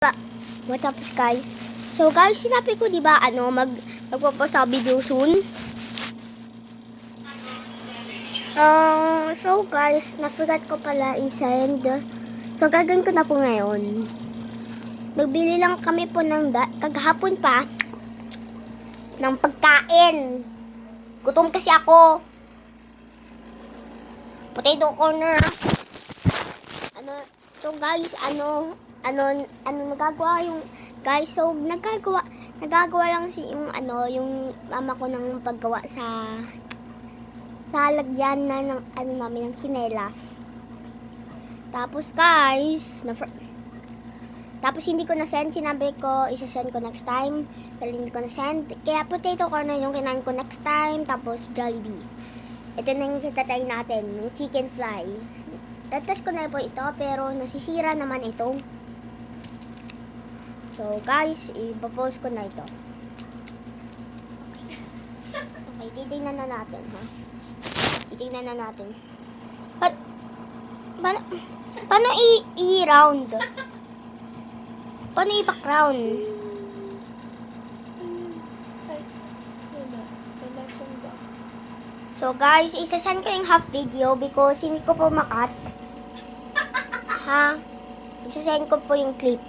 What's up guys? So guys, sinabi ko 'di ba magpo-post sa video soon. So guys, na-forgot ko pala i-send. So gagawin ko na po ngayon. Nagbili lang kami po ng kagahapon pa ng pagkain. Gutom kasi ako. Potato corner. So guys, nagagawa yung guys, so nagagawa lang yung mama ko ng paggawa sa lagyan na ng namin ng tsinelas. Tapos guys, tapos hindi ko na send, sinabi ko isa-send ko next time, pero hindi ko na send. Kaya potato corner yung kinain ko next time, tapos Jollibee. Ito na yung itatry natin, yung chicken fly. Natest ko na po ito, pero nasisira naman ito. So, guys, ipopost ko na ito. Okay, titignan na natin, ha? Titignan na natin. Paano i-round? Paano i-background? So, guys, isasend ko yung half video because hindi ko po makat. Ha? Isasend ko po yung clip.